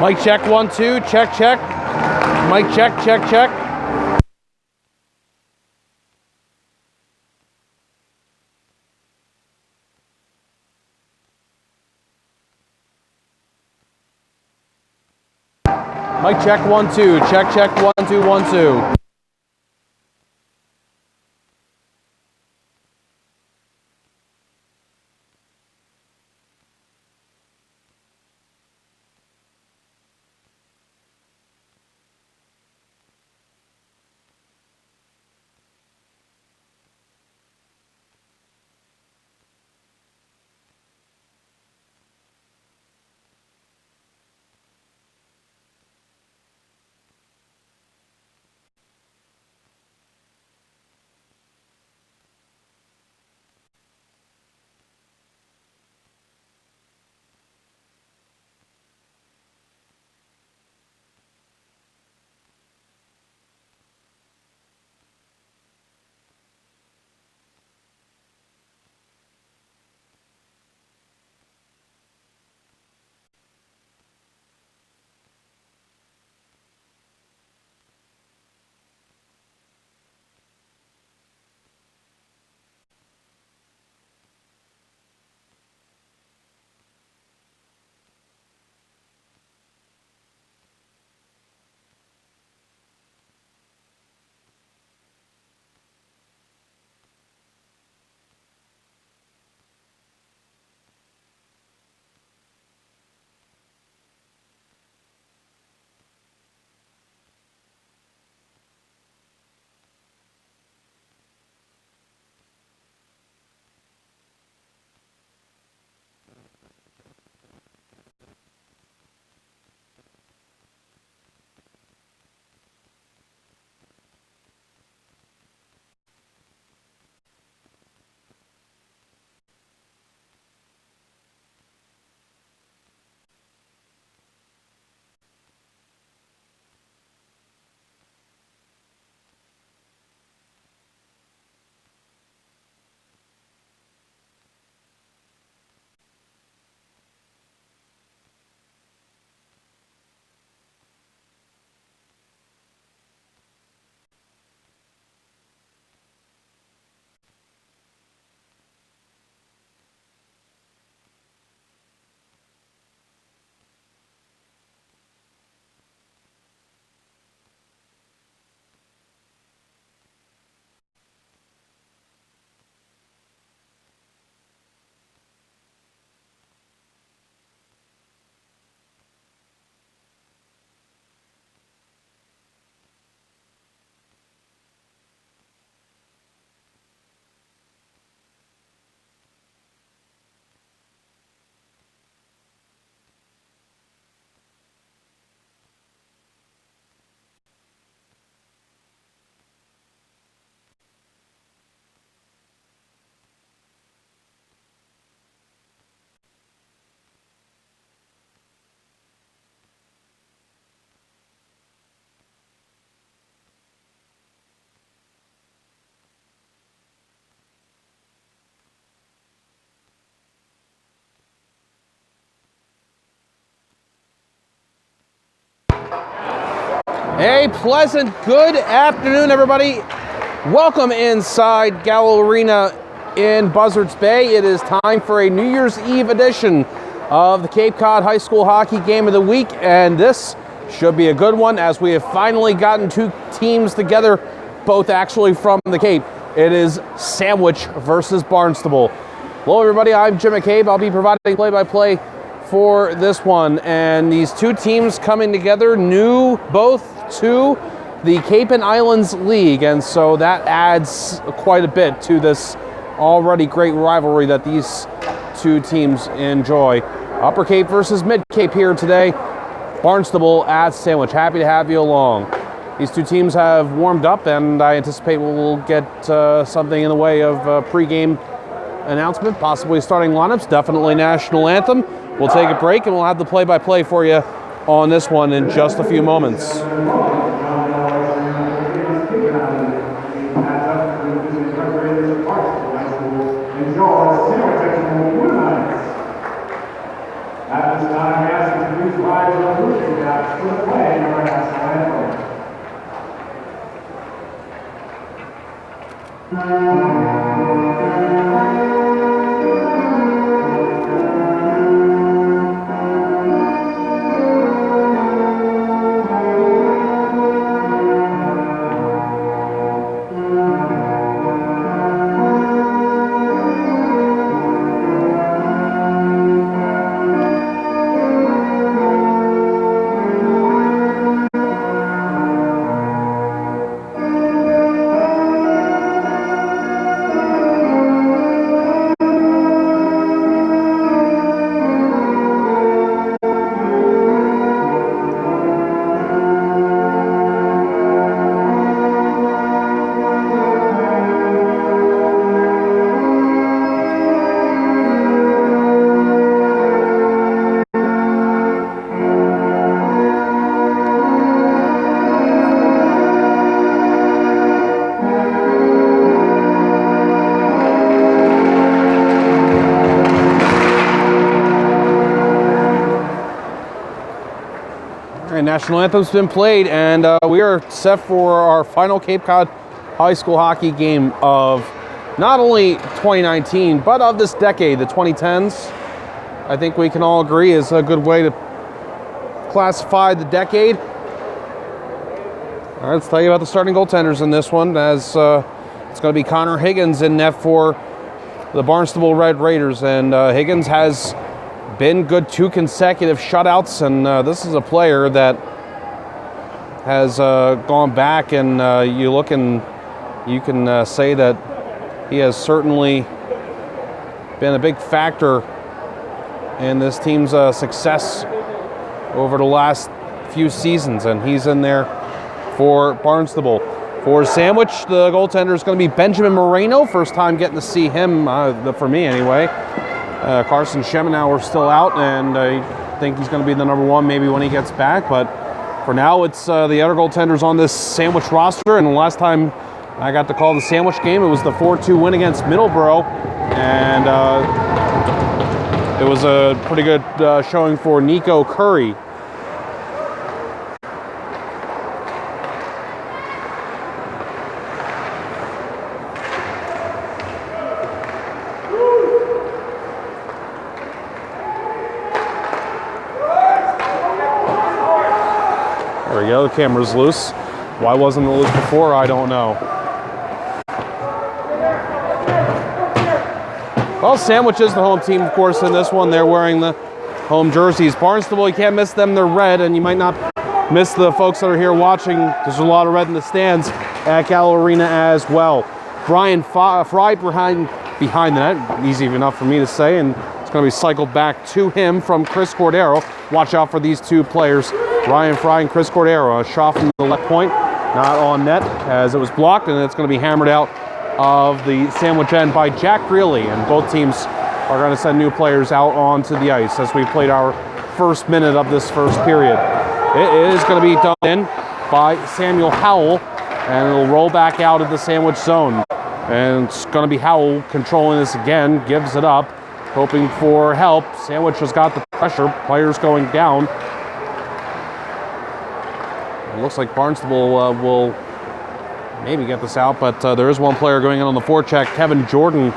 Mic check, 1, 2, check, check. Mic check, check, check. Mic check, 1, 2, check, check, 1, 2, 1, 2. A pleasant good afternoon, everybody. Welcome inside Gallo Arena in Buzzards Bay. It is time for a New Year's Eve edition of the Cape Cod High School Hockey Game of the Week, and this should be a good one as we have finally gotten two teams together, both actually from the Cape. It is Sandwich versus Barnstable. Hello, everybody. I'm Jim McCabe. I'll be providing play-by-play for this one, and these two teams coming together, new both to the Cape and Islands League, and so that adds quite a bit to this already great rivalry that these two teams enjoy. Upper Cape versus Mid Cape here today. Barnstable at Sandwich. Happy to have you along. These two teams have warmed up, and I anticipate we'll get something in the way of a pre-game announcement, possibly starting lineups, definitely national anthem. We'll take a break, and we'll have the play-by-play for you on this one in just a few moments. At this time, we ask you to please rise and national anthem's been played, and we are set for our final Cape Cod high school hockey game of not only 2019, but of this decade, the 2010s. I think we can all agree is a good way to classify the decade. All right, let's tell you about the starting goaltenders in this one, as it's going to be Connor Higgins in net for the Barnstable Red Raiders, and Higgins has been good 2 consecutive shutouts, and this is a player that has gone back, and you look and you can say that he has certainly been a big factor in this team's success over the last few seasons, and he's in there for Barnstable. For Sandwich, the goaltender is going to be Benjamin Moreno. First time getting to see him, for me anyway. Carson Schemenauer still out, and I think he's going to be the number 1 maybe when he gets back. But for now, it's the other goaltenders on this Sandwich roster. And the last time I got to call the Sandwich game, it was the 4-2 win against Middleborough. And it was a pretty good showing for Nico Curry. There we go, the camera's loose. Why wasn't it loose before? I don't know. Well, Sandwich is the home team, of course, in this one. They're wearing the home jerseys. Barnstable, you can't miss them. They're red, and you might not miss the folks that are here watching. There's a lot of red in the stands at Gallo Arena as well. Brian Fry behind the net. Easy enough for me to say, and it's going to be cycled back to him from Chris Cordero. Watch out for these 2 players, Ryan Fry and Chris Cordero. A shot from the left point, not on net as it was blocked, and it's going to be hammered out of the Sandwich end by Jack Greeley, and both teams are going to send new players out onto the ice as we played our first minute of this first period. It is going to be done in by Samuel Howell, and it'll roll back out of the Sandwich zone. And it's going to be Howell controlling this again, gives it up, hoping for help. Sandwich has got the pressure, players going down. It looks like Barnstable will maybe get this out, but there is one player going in on the forecheck, Kevin Jordan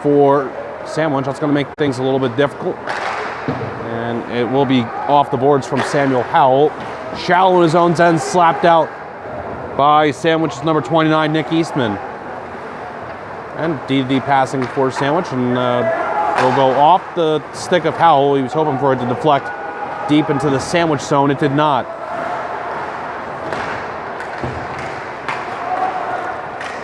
for Sandwich. That's going to make things a little bit difficult. And it will be off the boards from Samuel Howell. Shallow in his own end, slapped out by Sandwich's number 29, Nick Eastman. And DD passing for Sandwich, and it'll go off the stick of Howell. He was hoping for it to deflect deep into the Sandwich zone. It did not.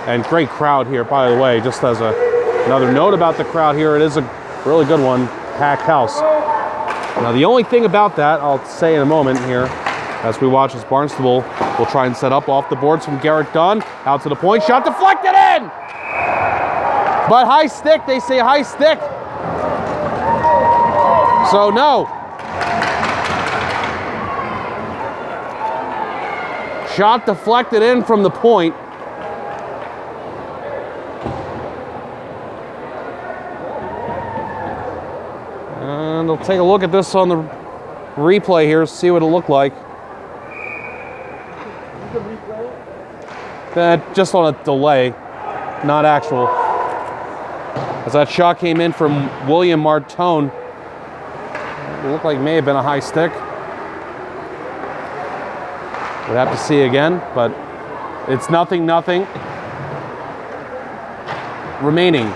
And great crowd here, by the way. Just as another note about the crowd here, it is a really good one, packed house. Now, the only thing about that, I'll say in a moment here, as we watch as Barnstable will try and set up off the boards from Garrett Dunn, out to the point, shot deflected in! But high stick, they say high stick. So no. Shot deflected in from the point. And we'll take a look at this on the replay here, see what it looked like. Just on a delay, not actual. As that shot came in from William Martone, it looked like it may have been a high stick. We'd have to see again, but it's 0-0. Remaining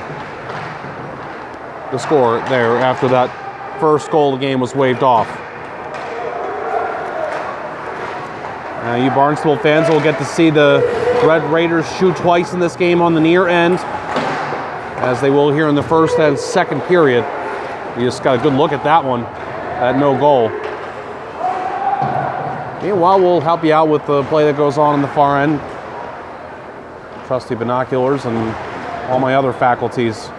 the score there after that first goal of the game was waved off. You Barnstable fans will get to see the Red Raiders shoot twice in this game on the near end, as they will here in the first and second period. You just got a good look at that one, at no goal. Meanwhile, we'll help you out with the play that goes on the far end. Trusty binoculars and all my other faculties,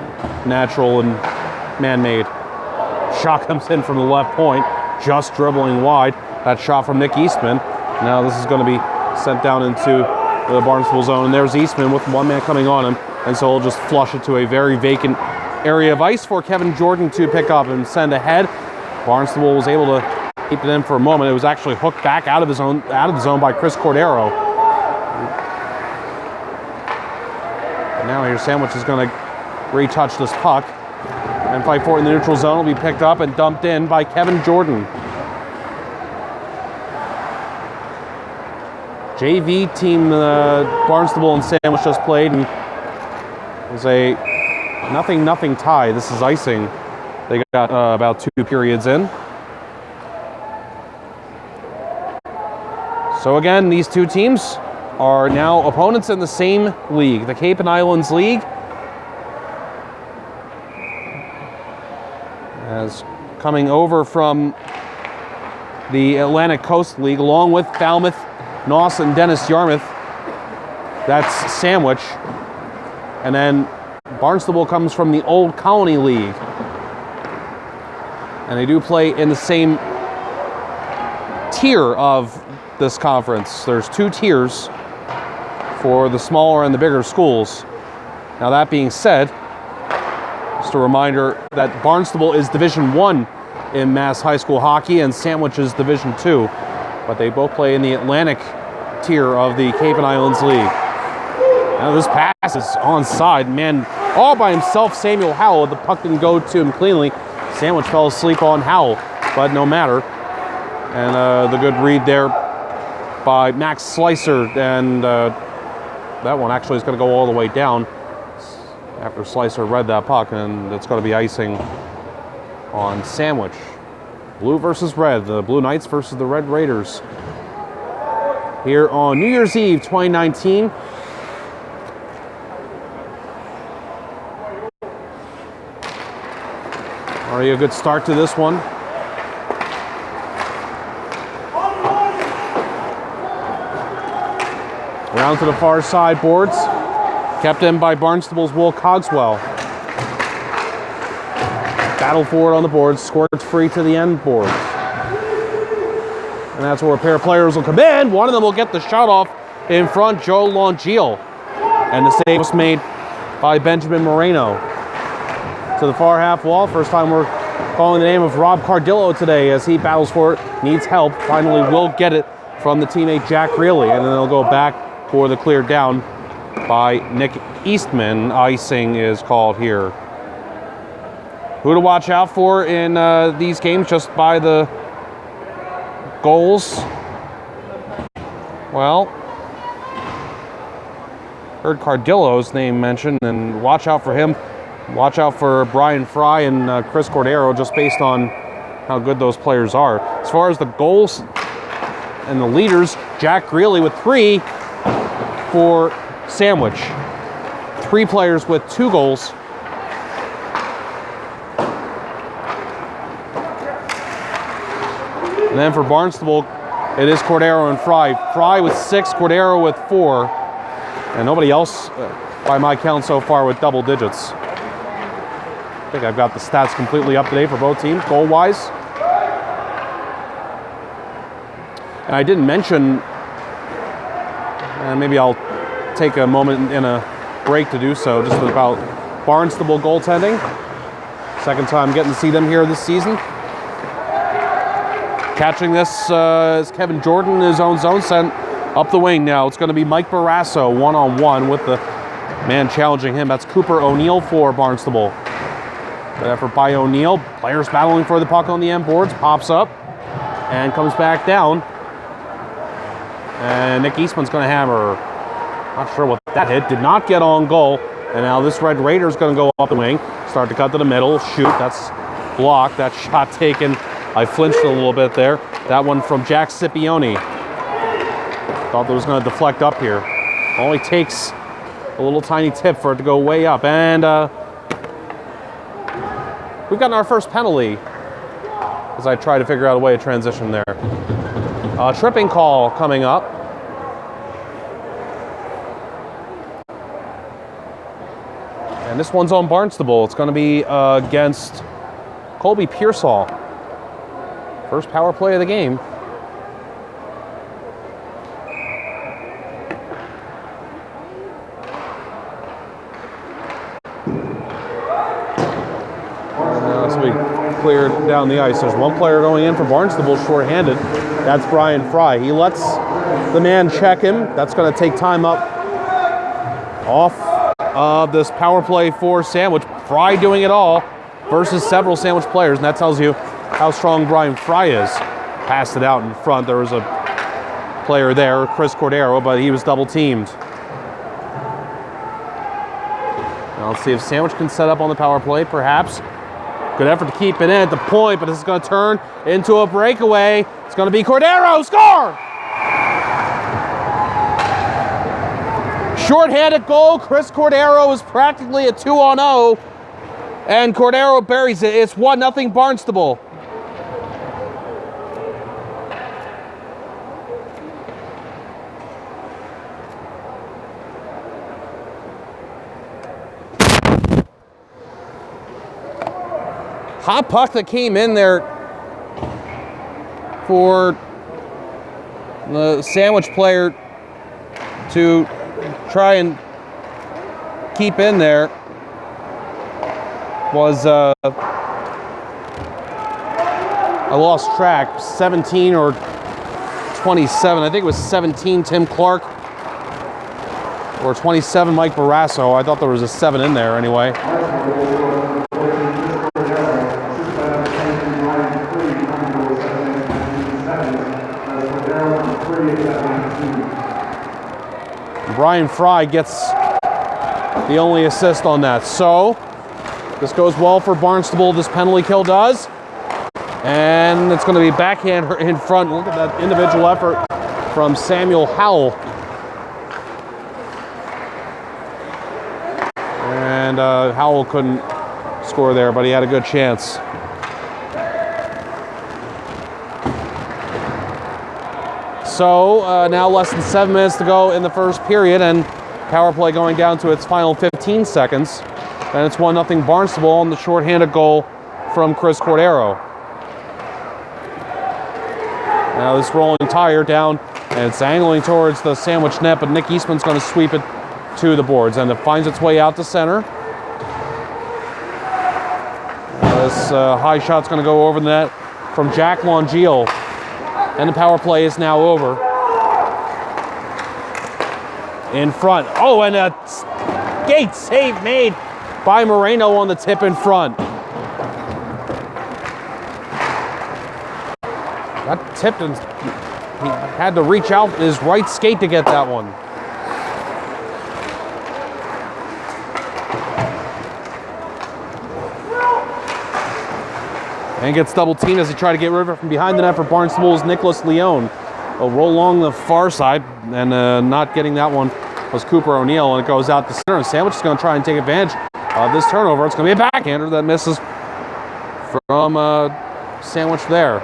natural and man-made. Shot comes in from the left point, just dribbling wide. That shot from Nick Eastman. Now this is going to be sent down into the Barnstable zone, and there's Eastman with one man coming on him, and so he'll just flush it to a very vacant area of ice for Kevin Jordan to pick up and send ahead. Barnstable was able to Kept it in for a moment. It was actually hooked back out of the zone by Chris Cordero. And now here's Sandwich is going to retouch this puck and fight for it in the neutral zone. Will be picked up and dumped in by Kevin Jordan. JV team Barnstable and Sandwich just played, and it was a 0-0 tie. This is icing. They got about 2 periods in. So again, these two teams are now opponents in the same league, the Cape and Islands League. As coming over from the Atlantic Coast League, along with Falmouth, Nauset, and Dennis Yarmouth. That's Sandwich. And then Barnstable comes from the Old Colony League. And they do play in the same tier of this conference. There's 2 tiers for the smaller and the bigger schools. Now that being said, just a reminder that Barnstable is Division I in Mass High School hockey and Sandwich is Division II, but they both play in the Atlantic tier of the Cape and Islands League. Now this pass is onside. Man, all by himself, Samuel Howell. The puck didn't go to him cleanly. Sandwich fell asleep on Howell, but no matter. And the good read there by Max Slicer, and that one actually is going to go all the way down after Slicer read that puck, and it's going to be icing on Sandwich. Blue versus red, the Blue Knights versus the Red Raiders. Here on New Year's Eve 2019. Already a good start to this one. Around to the far side boards. Kept in by Barnstable's Will Cogswell. Battle for it on the boards. Squirts free to the end boards. And that's where a pair of players will come in. One of them will get the shot off in front, Joe Longeal. And the save was made by Benjamin Moreno. To the far half wall. First time we're calling the name of Rob Cardillo today as he battles for it. Needs help. Finally will get it from the teammate Jack Greeley. And then they'll go back for the clear down by Nick Eastman. Icing is called here. Who to watch out for in these games just by the goals? Well, heard Cardillo's name mentioned, and watch out for him. Watch out for Brian Fry and Chris Cordero, just based on how good those players are. As far as the goals and the leaders, Jack Greeley with 3 for Sandwich. 3 players with 2 goals. And then for Barnstable, it is Cordero and Fry. Fry with 6, Cordero with 4. And nobody else, by my count so far, with double digits. I think I've got the stats completely up to date for both teams, goal-wise. And I didn't mention, and maybe I'll take a moment in a break to do so, just about Barnstable goaltending. Second time getting to see them here this season. Catching this is Kevin Jordan in his own zone, sent up the wing now. It's going to be Mike Barrasso one-on-one with the man challenging him. That's Cooper O'Neill for Barnstable. Good effort by O'Neill. Players battling for the puck on the end boards. Pops up and comes back down. And Nick Eastman's going to hammer. Not sure what that hit. Did not get on goal. And now this Red Raider's going to go up the wing. Start to cut to the middle. Shoot. That's blocked. That shot taken. I flinched a little bit there. That one from Jack Scipione. Thought that was going to deflect up here. Only takes a little tiny tip for it to go way up. And we've gotten our first penalty as I try to figure out a way to transition there. Tripping call coming up. And this one's on Barnstable. It's going to be against Colby Pearsall. First power play of the game. cleared down the ice. There's one player going in for Barnstable, shorthanded. That's Brian Fry. He lets the man check him. That's going to take time up off of this power play for Sandwich. Fry doing it all versus several Sandwich players, and that tells you how strong Brian Fry is. Passed it out in front. There was a player there, Chris Cordero, but he was double teamed. Now let's see if Sandwich can set up on the power play, perhaps. Good effort to keep it in at the point, but this is going to turn into a breakaway. It's going to be Cordero. Score! Short-handed goal. Chris Cordero is practically a 2-on-0. And Cordero buries it. It's 1-0 Barnstable. Hot puck that came in there for the Sandwich player to try and keep in there was, I lost track, 17 or 27. I think it was 17 Tim Clark or 27 Mike Barrasso. I thought there was a 7 in there anyway. Brian Fry gets the only assist on that. So this goes well for Barnstable. This penalty kill does. And it's going to be backhand in front. Look at that individual effort from Samuel Howell. And Howell couldn't score there, but he had a good chance. So now less than 7 minutes to go in the first period, and power play going down to its final 15 seconds. And it's 1-0 Barnstable on the shorthanded goal from Chris Cordero. Now this rolling tire down, and it's angling towards the Sandwich net, but Nick Eastman's going to sweep it to the boards, and it finds its way out to center. This high shot's going to go over the net from Jack Longeal. And the power play is now over. In front. Oh, and a skate save made by Moreno on the tip in front. Got tipped and he had to reach out his right skate to get that one. And gets double teamed as he tried to get rid of it from behind the net for Barnstable's Nicholas Leone. A roll along the far side, and not getting that one was Cooper O'Neill, and it goes out the center. And Sandwich is going to try and take advantage of this turnover. It's going to be a backhander that misses from Sandwich there.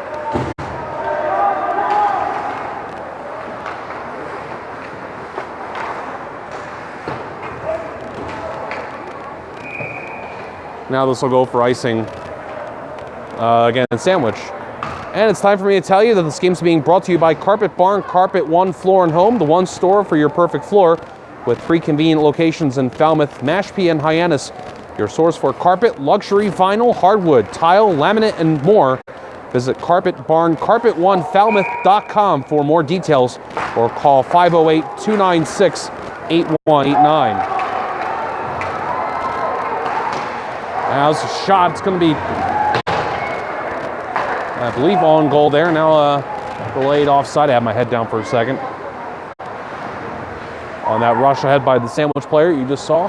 Now this will go for icing against Sandwich. And it's time for me to tell you that this game is being brought to you by Carpet Barn, Carpet One Floor and Home, the one store for your perfect floor, with 3 convenient locations in Falmouth, Mashpee, and Hyannis. Your source for carpet, luxury, vinyl, hardwood, tile, laminate, and more. Visit Carpet Barn, carpet1falmouth.com for more details, or call 508-296-8189. Now it's a shot. It's going to be, I believe, on goal there. Now delayed offside. I had my head down for a second. On that rush ahead by the Sandwich player you just saw.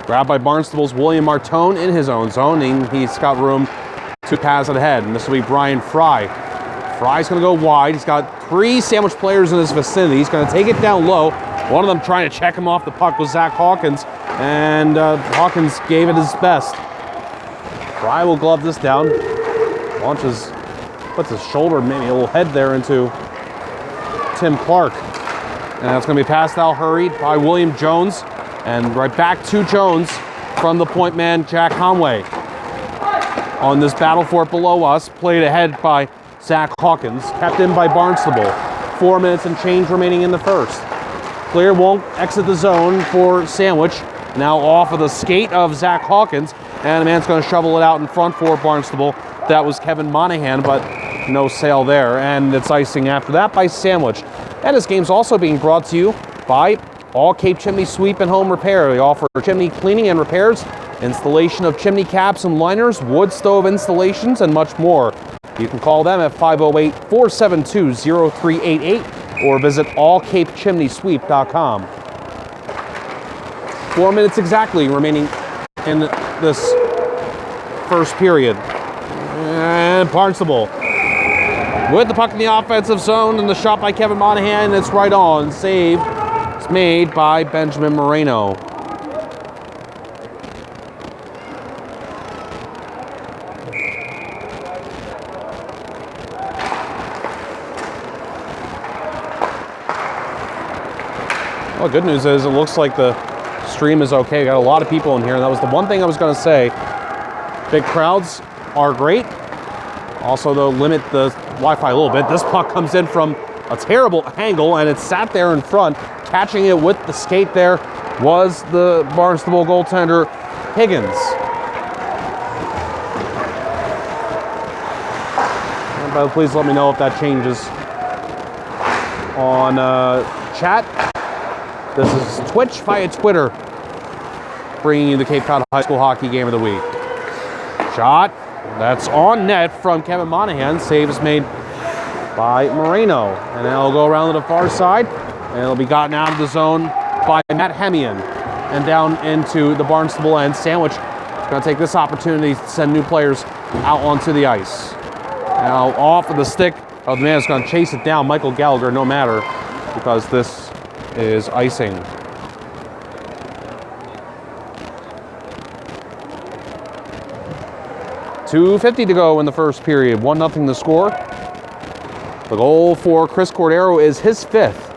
Grabbed by Barnstable's William Martone in his own zone, and he's got room to pass it ahead. And this will be Brian Fry. Fry's going to go wide. He's got 3 Sandwich players in his vicinity. He's going to take it down low. One of them trying to check him off the puck was Zach Hawkins, and Hawkins gave it his best. Fry will glove this down. Launches, puts his shoulder, maybe a little head there into Tim Clark. And that's going to be passed out hurried by William Jones. And right back to Jones from the point man, Jack Conway. On this battle for it below us, played ahead by Zach Hawkins, kept in by Barnstable. 4 minutes and change remaining in the first. Clear won't exit the zone for Sandwich. Now off of the skate of Zach Hawkins, and the man's going to shovel it out in front for Barnstable. That was Kevin Monahan, but no sale there, and it's icing after that by Sandwich. And this game's also being brought to you by All Cape Chimney Sweep and Home Repair. They offer chimney cleaning and repairs, installation of chimney caps and liners, wood stove installations, and much more. You can call them at 508-472-0388 or visit allcapechimneysweep.com. 4 minutes exactly remaining in this first period. And Barnstable with the puck in the offensive zone, and the shot by Kevin Monahan. It's right on. Save is made by Benjamin Moreno. Well, the good news is it looks like the stream is okay. Got a lot of people in here, and that was the one thing I was going to say. Big crowds are great. Also, though, limit the Wi-Fi a little bit. This puck comes in from a terrible angle, and it sat there in front. Catching it with the skate there was the Barnstable goaltender, Higgins. But please let me know if that changes on chat. This is Twitch via Twitter, bringing you the Cape Cod High School Hockey Game of the Week. Shot, that's on net from Kevin Monahan. Save is made by Moreno. And then it'll go around to the far side, and it'll be gotten out of the zone by Matt Hemian. And down into the Barnstable end. Sandwich is going to take this opportunity to send new players out onto the ice. Now off of the stick of the man who's going to chase it down, Michael Gallagher, no matter, because this is icing. .250 to go in the first period. 1-0 the score. The goal for Chris Cordero is his 5th.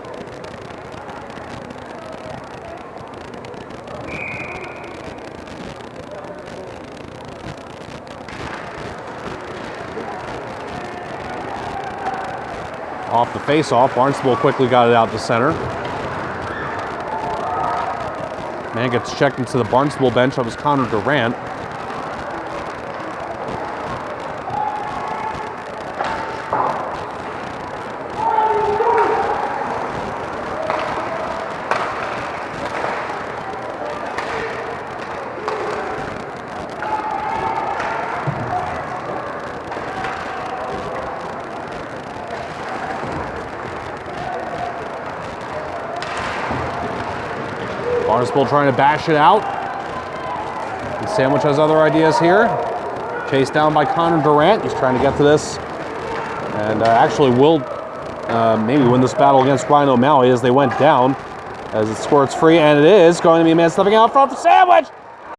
Off the face-off, Barnstable quickly got it out to center. Man gets checked into the Barnstable bench. That was Connor Durant. Barnstable trying to bash it out. And Sandwich has other ideas here. Chased down by Connor Durant. He's trying to get to this. And actually will maybe win this battle against Ryan O'Malley as they went down. As it squirts free, and it is going to be a man stepping out front for Sandwich.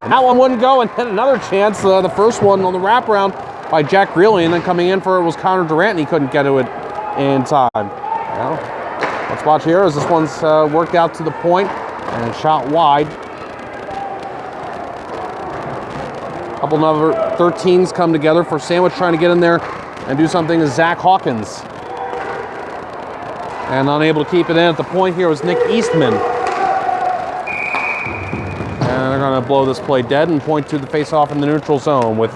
And that one wouldn't go, and then another chance. The first one on the wraparound by Jack Greeley, and then coming in for it was Connor Durant, and he couldn't get to it in time. Well, let's watch here as this one's worked out to the point. And shot wide. A couple other 13s come together for Sandwich trying to get in there and do something to Zach Hawkins. And unable to keep it in at the point here was Nick Eastman. And they're going to blow this play dead and point to the face-off in the neutral zone with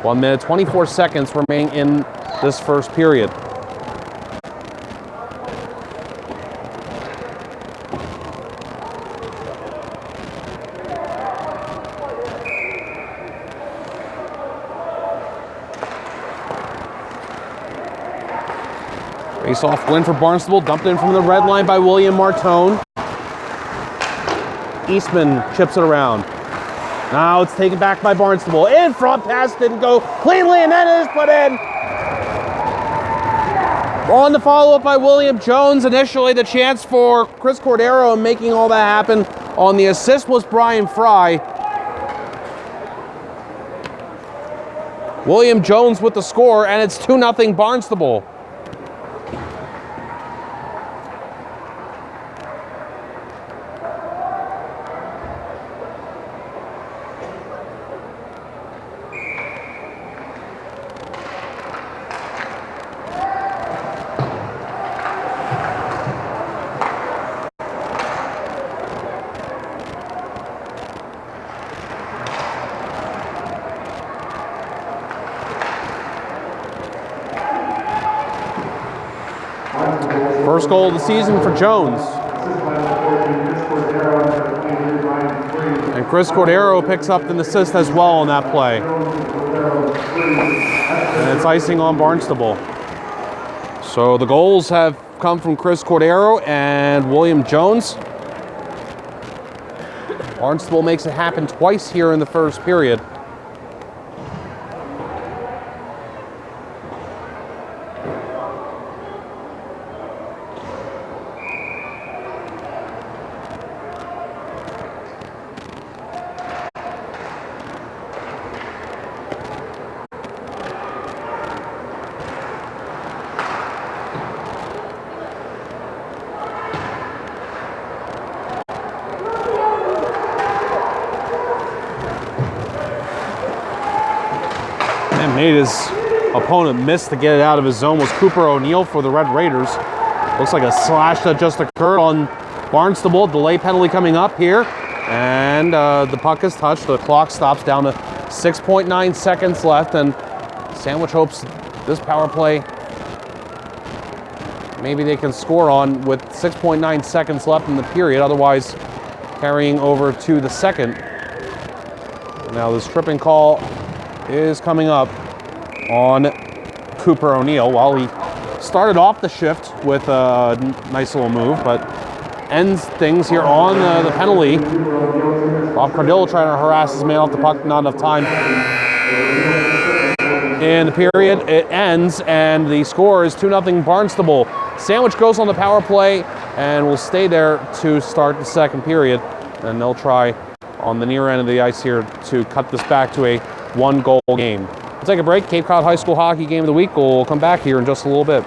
1 minute, 24 seconds remaining in this first period. Face-off win for Barnstable, dumped in from the red line by William Martone. Eastman chips it around. Now it's taken back by Barnstable. In front, pass didn't go cleanly, and then it is put in. On the follow-up by William Jones. Initially the chance for Chris Cordero, and making all that happen on the assist was Brian Fry. William Jones with the score, and it's 2-0 Barnstable. First goal of the season for Jones. And Chris Cordero picks up an assist as well on that play. And it's icing on Barnstable. So the goals have come from Chris Cordero and William Jones. Barnstable makes it happen twice here in the first period. Made his opponent miss to get it out of his zone was Cooper O'Neill for the Red Raiders. Looks like a slash that just occurred on Barnstable. Delay penalty coming up here. And the puck is touched. The clock stops down to 6.9 seconds left. And Sandwich hopes this power play, maybe they can score on with 6.9 seconds left in the period. Otherwise, carrying over to the second. Now this tripping call is coming up on Cooper O'Neill. Well, he started off the shift with a nice little move, but ends things here on the penalty. Bob Cardillo trying to harass his man off the puck, not enough time. In the period, it ends, and the score is 2-0 Barnstable. Sandwich goes on the power play and will stay there to start the second period, and they'll try on the near end of the ice here to cut this back to a one-goal game. We'll take a break. Cape Cod High School Hockey Game of the Week. We'll come back here in just a little bit.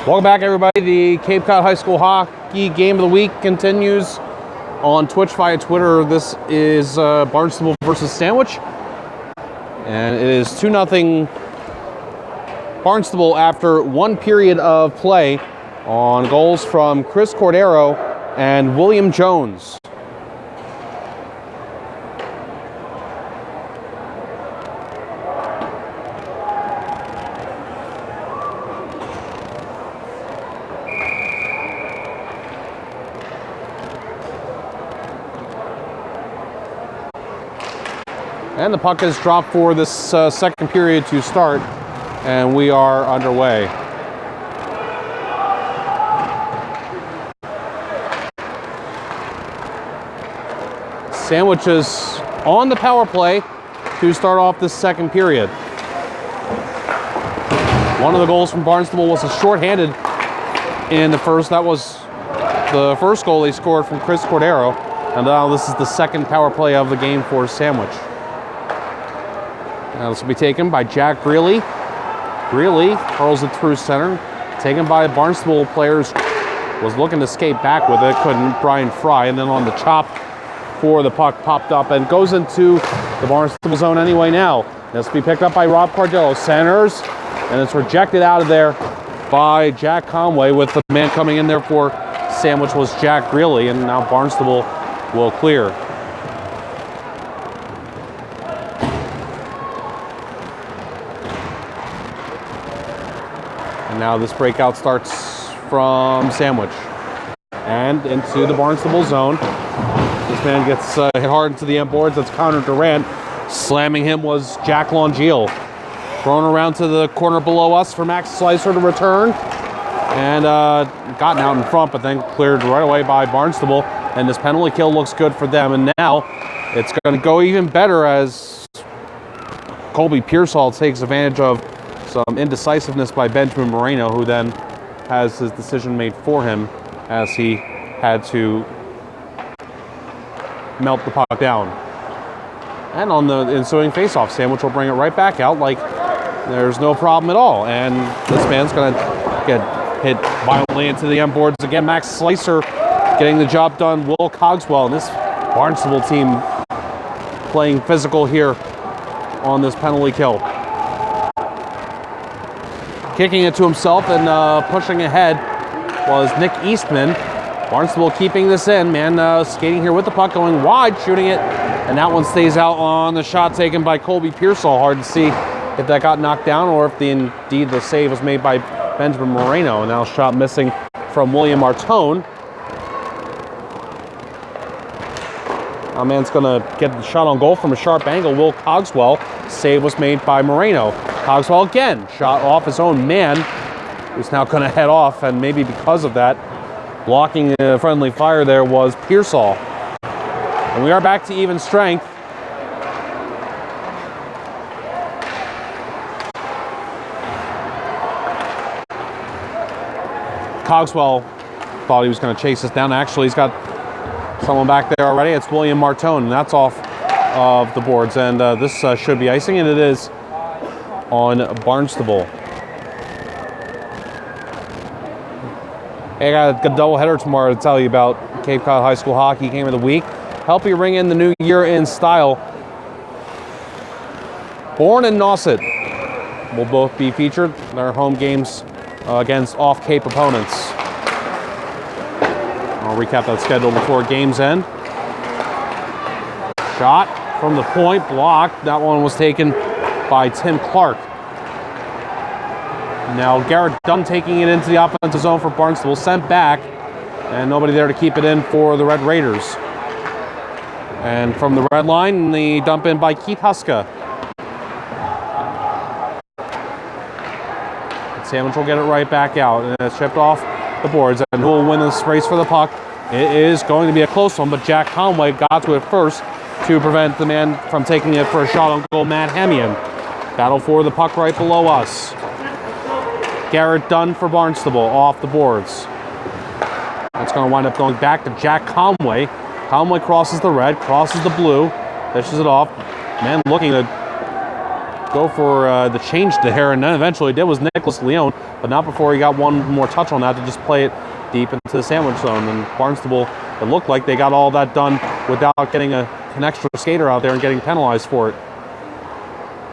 Welcome back, everybody. The Cape Cod High School Hockey Game of the Week continues on Twitch via Twitter. This is Barnstable versus Sandwich. And it is 2-0 Barnstable after one period of play on goals from Chris Cordero and William Jones. And the puck is dropped for this second period to start, and we are underway. Sandwiches on the power play to start off this second period. One of the goals from Barnstable was a shorthanded in the first. That was the first goal they scored from Chris Cordero, and now this is the second power play of the game for Sandwich. Now this will be taken by Jack Greeley. Greeley hurls it through center. Taken by Barnstable players. Was looking to skate back with it. Couldn't. Brian Fry. And then on the chop for the puck popped up and goes into the Barnstable zone anyway now. This will be picked up by Rob Cardillo. Centers. And it's rejected out of there by Jack Conway, with the man coming in there for Sandwich was Jack Greeley. And now Barnstable will clear. Now this breakout starts from Sandwich and into the Barnstable zone. This man gets hit hard into the end boards. That's Connor Durant. Slamming him was Jack Longeal. Thrown around to the corner below us for Max Slicer to return. And gotten out in front, but then cleared right away by Barnstable. And this penalty kill looks good for them. And now it's going to go even better as Colby Pearsall takes advantage of some indecisiveness by Benjamin Moreno, who then has his decision made for him as he had to melt the puck down. And on the ensuing faceoff, Sandwich will bring it right back out like there's no problem at all. And this man's going to get hit violently into the end boards again. Max Slicer getting the job done. Will Cogswell and this Barnstable team playing physical here on this penalty kill. Kicking it to himself and pushing ahead was Nick Eastman. Barnstable keeping this in, man, skating here with the puck, going wide, shooting it, and that one stays out on the shot taken by Colby Pearsall. Hard to see if that got knocked down or if indeed the save was made by Benjamin Moreno. And now shot missing from William Martone. Our man's gonna get the shot on goal from a sharp angle. Will Cogswell. Save was made by Moreno. Cogswell again, shot off his own man, who's now going to head off, and maybe because of that, blocking the friendly fire there was Pearsall. And we are back to even strength. Cogswell thought he was going to chase us down. Actually, he's got someone back there already. It's William Martone, and that's off of the boards. And this should be icing, and it is on Barnstable. Hey, I got a doubleheader tomorrow to tell you about. Cape Cod High School Hockey Game of the Week. Help you ring in the new year in style. Bourne and Nauset will both be featured in their home games against off-Cape opponents. I'll recap that schedule before games end. Shot from the point, blocked. That one was taken by Tim Clark. Now Garrett Dunn taking it into the offensive zone for Barnstable, sent back, and nobody there to keep it in for the Red Raiders. And from the red line, the dump in by Keith Huska. Sandwich will get it right back out, and it's chipped off the boards, and who will win this race for the puck? It is going to be a close one, but Jack Conway got to it first to prevent the man from taking it for a shot on goal, Matt Hamian. Battle for the puck right below us. Garrett Dunn for Barnstable off the boards. That's going to wind up going back to Jack Conway. Conway crosses the red, crosses the blue, fishes it off. Man looking to go for the change there, and then eventually did was Nicholas Leone, but not before he got one more touch on that to just play it deep into the sandwich zone. And Barnstable, it looked like they got all that done without getting an extra skater out there and getting penalized for it.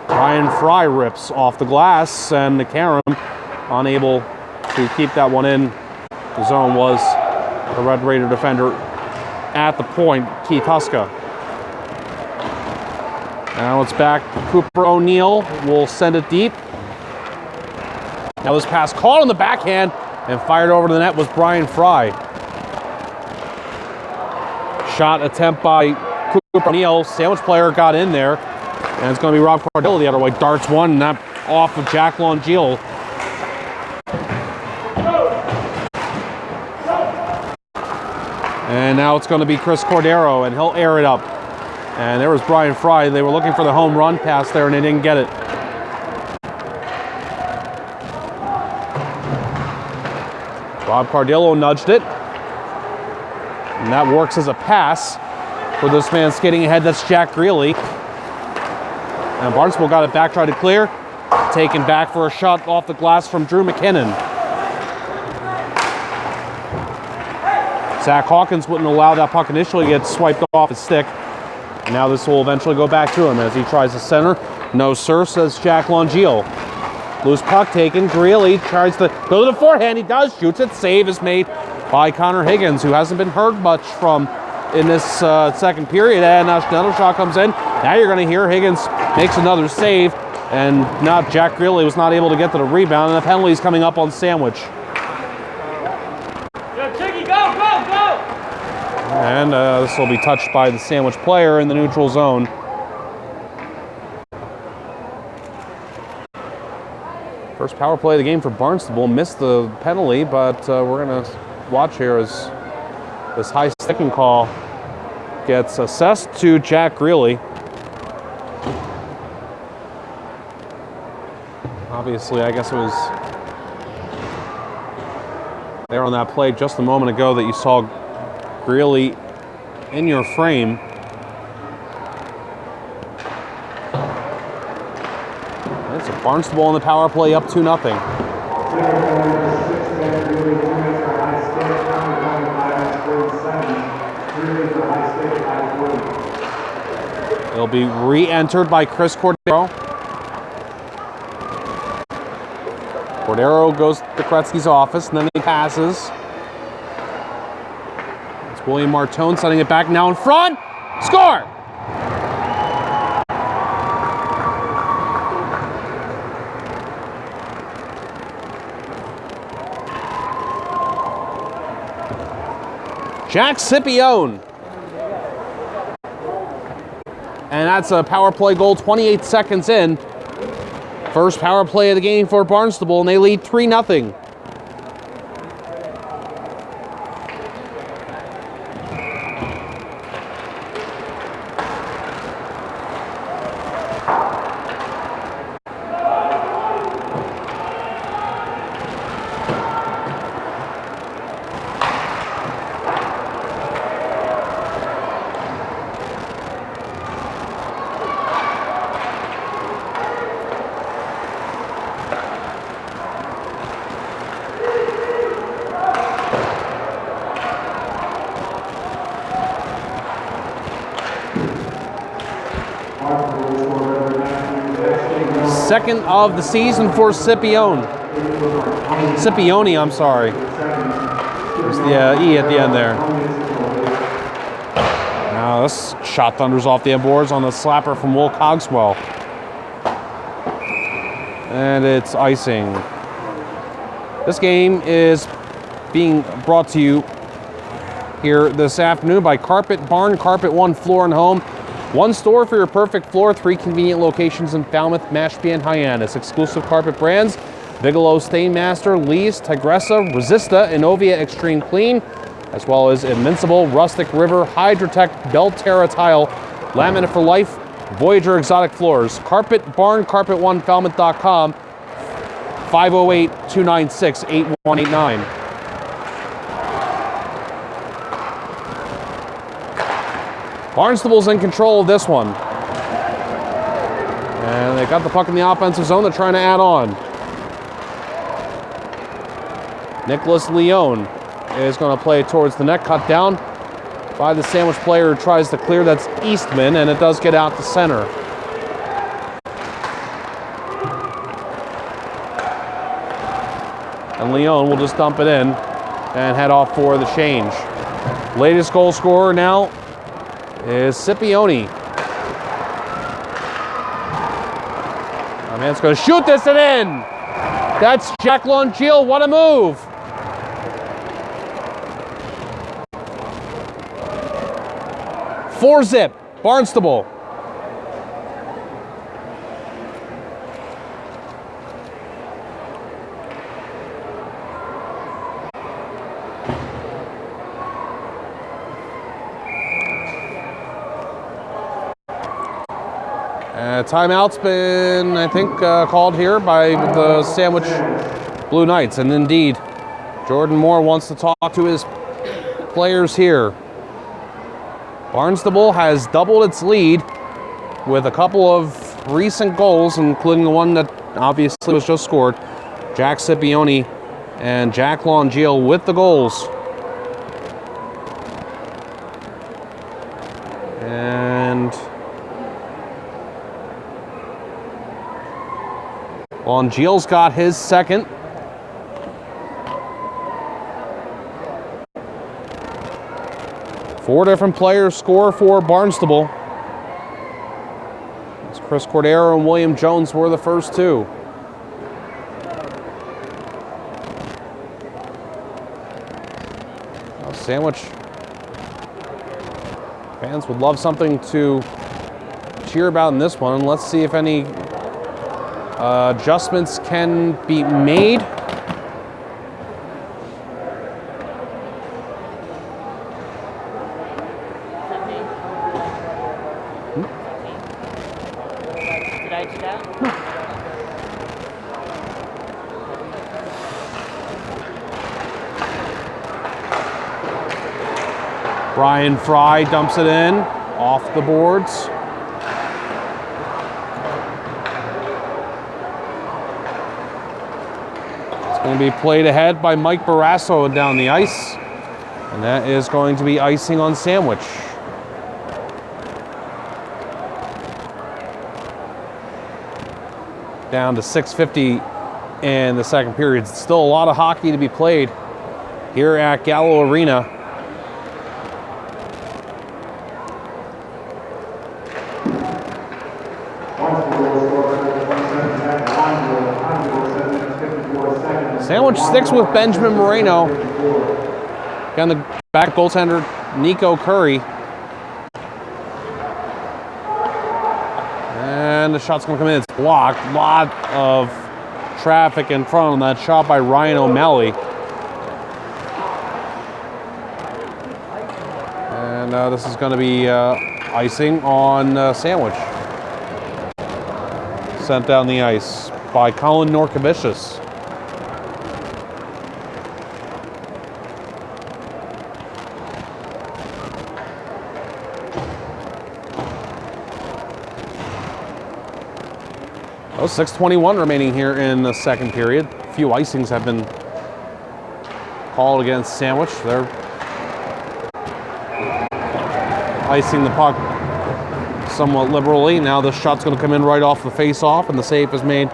Brian Fry rips off the glass, and Karam unable to keep that one in. The zone was the Red Raider defender at the point, Keith Huska. Now it's back. Cooper O'Neill will send it deep. Now this pass caught on the backhand and fired over to the net was Brian Fry. Shot attempt by Cooper O'Neill. Sandwich player got in there. And it's going to be Rob Cardillo the other way. Darts one, and that off of Jack Longeal. And now it's going to be Chris Cordero, and he'll air it up. And there was Brian Fry. They were looking for the home run pass there, and they didn't get it. Rob Cardillo nudged it. And that works as a pass for this man skating ahead. That's Jack Greeley. And Barnstable got it back, tried to clear. Taken back for a shot off the glass from Drew McKinnon. Zach Hawkins wouldn't allow that puck initially to get swiped off his stick. And now this will eventually go back to him as he tries to center. No, sir, says Jack Longeal. Loose puck taken. Greeley tries to go to the forehand. He does, shoots it. Save is made by Connor Higgins, who hasn't been heard much from in this second period. And another shot comes in. Now you're going to hear Higgins makes another save. And now Jack Greeley was not able to get to the rebound. And the penalty is coming up on Sandwich. And this will be touched by the Sandwich player in the neutral zone. First power play of the game for Barnstable. Missed the penalty, but we're going to watch here as this high sticking call gets assessed to Jack Greeley. Obviously, I guess it was there on that play just a moment ago that you saw Greeley in your frame. It's a Barnstable on the power play, up 2-0. It'll be re-entered by Chris Cordero. Cordero goes to Kretzky's office, and then he passes. William Martone sending it back now in front. Score! Jack Scipione. And that's a power play goal 28 seconds in. First power play of the game for Barnstable, and they lead 3-0. Second of the season for Scipione. Scipione, I'm sorry. There's the E at the end there. Now this shot thunders off the end boards on the slapper from Will Cogswell. And it's icing. This game is being brought to you here this afternoon by Carpet Barn, Carpet One Floor and Home. One store for your perfect floor, 3 convenient locations in Falmouth, Mashpee, and Hyannis. Exclusive carpet brands, Bigelow Stainmaster, Lee's, Tigressa, Resista, Innovia Extreme Clean, as well as Invincible, Rustic River, Hydrotech, Belterra Tile, Laminate for Life, Voyager Exotic Floors. Carpet Barn, Carpet1Falmouth.com, 508-296-8189. Barnstable's in control of this one. And they got the puck in the offensive zone. They're trying to add on. Nicholas Leone is going to play towards the net, cut down by the Sandwich player who tries to clear. That's Eastman, and it does get out to center. And Leone will just dump it in and head off for the change. Latest goal scorer now is Scipione. My man's going to shoot this and in. That's Jack Longiel. What a move. Four-zip, Barnstable. Timeout's been, I think, called here by the Sandwich Blue Knights. And indeed, Jordan Moore wants to talk to his players here. Barnstable has doubled its lead with a couple of recent goals, including the one that obviously was just scored. Jack Scipione and Jack Longiel with the goals. And Longiel's got his second. Four different players score for Barnstable. It's Chris Cordero and William Jones were the first two. Sandwich fans would love something to cheer about in this one. Let's see if any adjustments can be made. Did I do that? Brian Fry dumps it in off the boards. It's going to be played ahead by Mike Barrasso down the ice. And that is going to be icing on Sandwich. Down to 6:50 in the second period. Still a lot of hockey to be played here at Gallo Arena. Sandwich sticks with Benjamin Moreno. Again, the back goaltender, Nico Curry. And the shot's going to come in. It's blocked. A lot of traffic in front of that shot by Ryan O'Malley. And this is going to be icing on Sandwich. Sent down the ice by Colin Norkavicius. Oh, 6:21 remaining here in the second period. A few icings have been called against Sandwich. They're icing the puck somewhat liberally. Now the shot's going to come in right off the face-off, and the save is made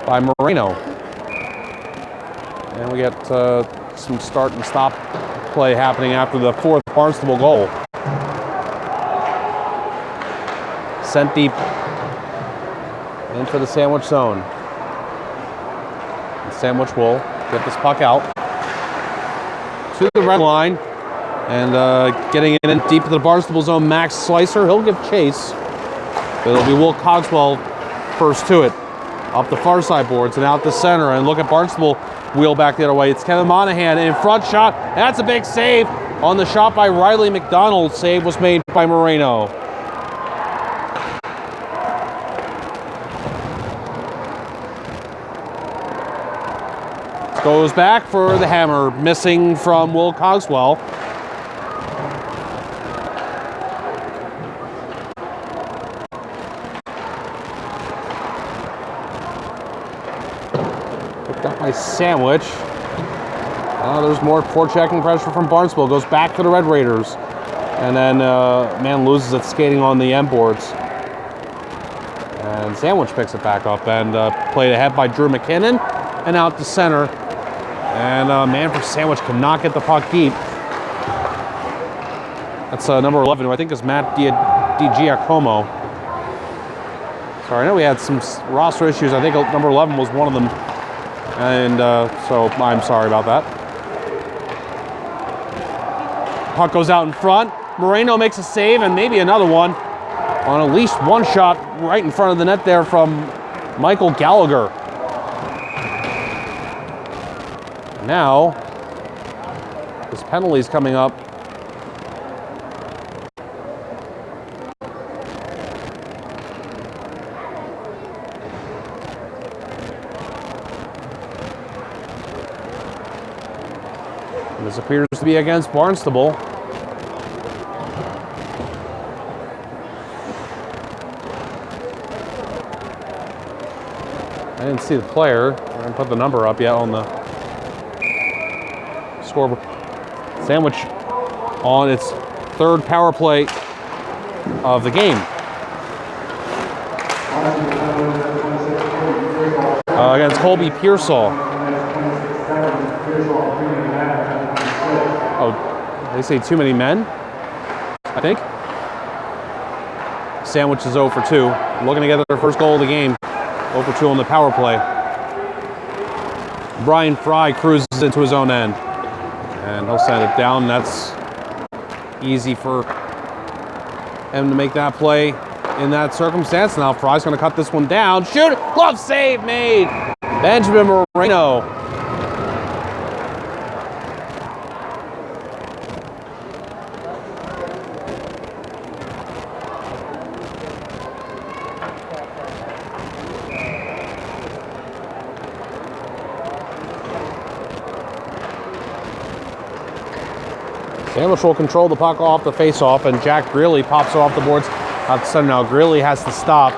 by Moreno. And we get some start and stop play happening after the fourth Barnstable goal. Sent deep into the Sandwich zone. And Sandwich will get this puck out to the red line. And getting it in deep to the Barnstable zone, Max Slicer. He'll give chase. But it'll be Will Cogswell first to it. Up the far side boards and out the center. And look at Barnstable wheel back the other way. It's Kevin Monahan in front shot. That's a big save on the shot by Riley McDonald. Save was made by Moreno. Goes back for the hammer, missing from Will Cogswell. Nice sandwich. There's more forechecking pressure from Barnstable. Goes back to the Red Raiders. And then man loses it skating on the end boards. And Sandwich picks it back up and played ahead by Drew McKinnon and out to center. And man for Sandwich cannot get the puck deep. That's number 11, who I think is Matt DiGiacomo. Sorry, I know we had some roster issues. I think number 11 was one of them. And so I'm sorry about that. Puck goes out in front. Moreno makes a save and maybe another one on at least one shot right in front of the net there from Michael Gallagher. Now, this penalty's coming up. And this appears to be against Barnstable. I didn't see the player. I didn't put the number up yet on the scoreboard. Sandwich on its third power play of the game. Against Colby Pearsall. Oh, they say too many men, I think. Sandwich is 0 for 2. Looking to get their first goal of the game. 0 for 2 on the power play. Brian Fry cruises into his own end. And he'll send it down. That's easy for him to make that play in that circumstance. Now Fry's going to cut this one down. Shoot! Glove save made! Benjamin Moreno. Sandwich will control the puck off the face-off, and Jack Greeley pops it off the boards out to center. Now Greeley has to stop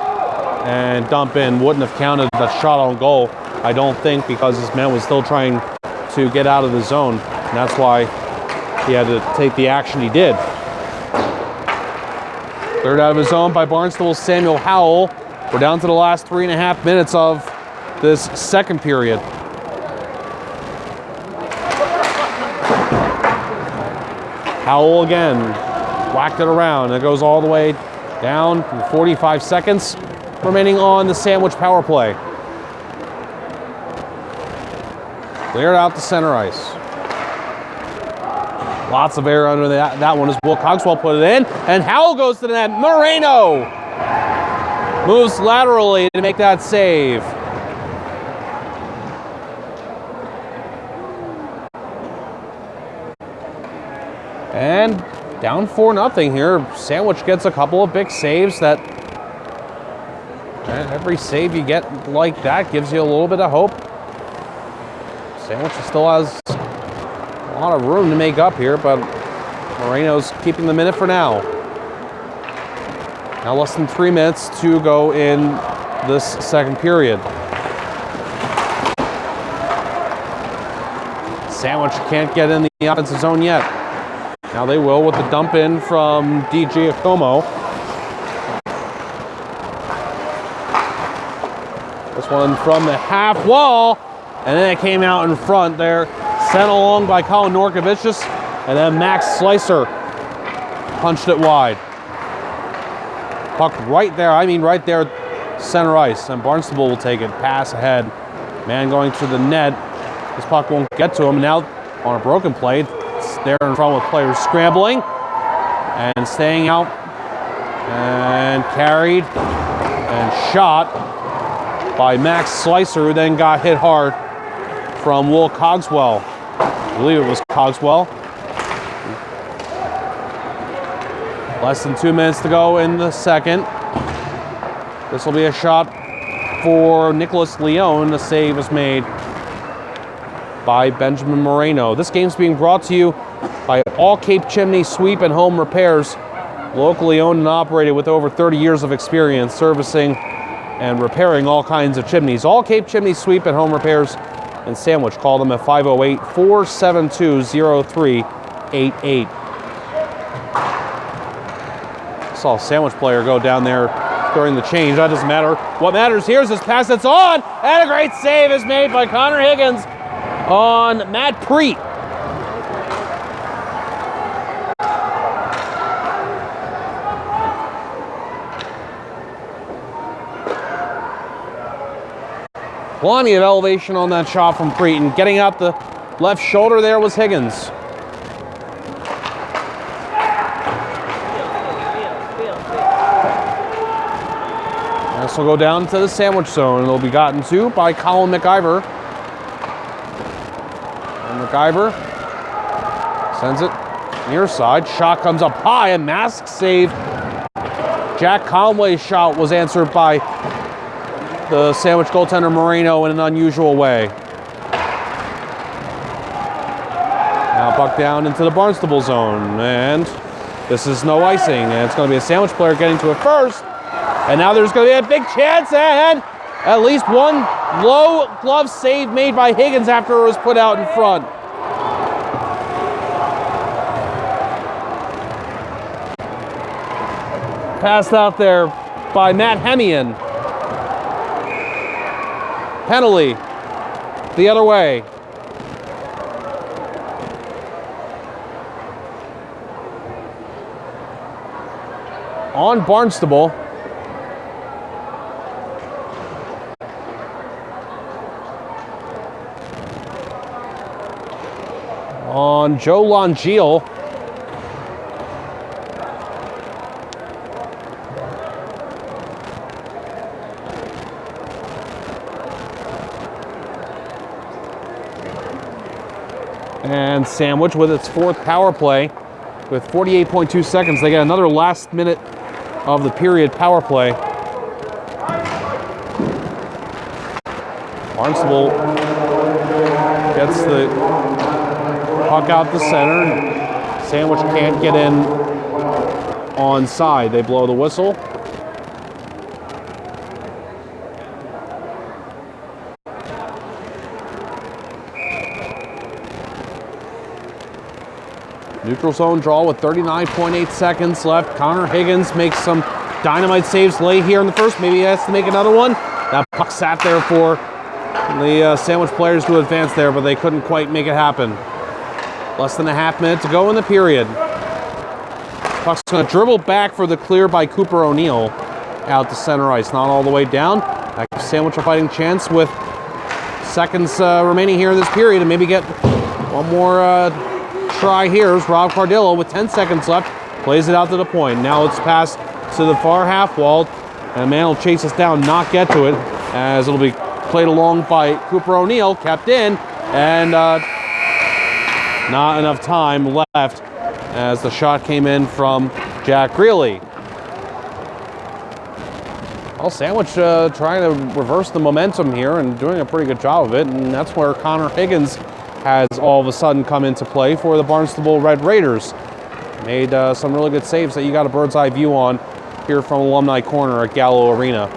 and dump in. Wouldn't have counted the shot on goal, I don't think, because his man was still trying to get out of the zone. And that's why he had to take the action he did. Cleared out of his zone by Barnstable's Samuel Howell. We're down to the last 3.5 minutes of this second period. Howell again, whacked it around. It goes all the way down. 45 seconds remaining on the Sandwich power play. Cleared out to center ice. Lots of air under that one as Will Cogswell put it in. And Howell goes to the net. Moreno moves laterally to make that save. And down 4-0 here. Sandwich gets a couple of big saves that every save you get like that gives you a little bit of hope. Sandwich still has a lot of room to make up here, but Moreno's keeping the minute for now. Now less than 3 minutes to go in this second period. Sandwich can't get in the offensive zone yet. Now they will with the dump in from DiGiacomo. This one from the half wall, and then it came out in front there, sent along by Colin Norkovicius, and then Max Slicer punched it wide. Puck right there, right there, center ice, and Barnstable will take it, pass ahead. Man going to the net, this puck won't get to him. Now on a broken play, there in front with players scrambling and staying out, and carried and shot by Max Slicer, who then got hit hard from Will Cogswell. I believe it was Cogswell. Less than 2 minutes to go in the second. This will be a shot for Nicholas Leone. The save is made by Benjamin Moreno. This game's being brought to you by All Cape Chimney Sweep and Home Repairs, locally owned and operated with over 30 years of experience servicing and repairing all kinds of chimneys. All Cape Chimney Sweep and Home Repairs, and Sandwich. Call them at 508-472-0388. Saw a Sandwich player go down there during the change. That doesn't matter. What matters here is this pass that's on, and a great save is made by Connor Higgins on Matt Preet. Plenty of elevation on that shot from Preet, and getting out the left shoulder there was Higgins. This will go down to the Sandwich zone, and it'll be gotten to by Colin McIver. And McIver sends it near side. Shot comes up high, a mask save. Jack Conway's shot was answered by the Sandwich goaltender Moreno in an unusual way. Now puck down into the Barnstable zone, and this is no icing, and it's going to be a Sandwich player getting to it first. And now there's going to be a big chance, and at least one low glove save made by Higgins after it was put out in front. Passed out there by Matt Hemian. Penalty the other way. On Barnstable. On Joe Longeal. And Sandwich with its fourth power play with 48.2 seconds. They get another last minute of the period power play. Barnstable gets the puck out the center. Sandwich can't get in onside. They blow the whistle. Neutral zone draw with 39.8 seconds left. Connor Higgins makes some dynamite saves late here in the first. Maybe he has to make another one. That puck sat there for the Sandwich players to advance there, but they couldn't quite make it happen. Less than a half minute to go in the period. Puck's going to dribble back for the clear by Cooper O'Neill out to center ice. Not all the way down. That gives Sandwich a fighting chance with seconds remaining here in this period, and maybe get one more try here. Is Rob Cardillo with 10 seconds left. Plays it out to the point. Now it's passed to the far half wall, and a man will chase us down, not get to it, as it'll be played along by Cooper O'Neill, kept in, and not enough time left as the shot came in from Jack Greeley. Well, Sandwich trying to reverse the momentum here and doing a pretty good job of it, and that's where Connor Higgins has all of a sudden come into play for the Barnstable Red Raiders. Made some really good saves that you got a bird's eye view on here from Alumni Corner at Gallo Arena.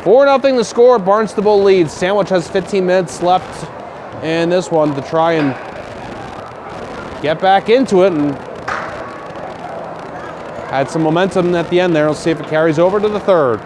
4-0 the score. Barnstable leads. Sandwich has 15 minutes left in this one to try and get back into it, and had some momentum at the end there. Let's see if it carries over to the third.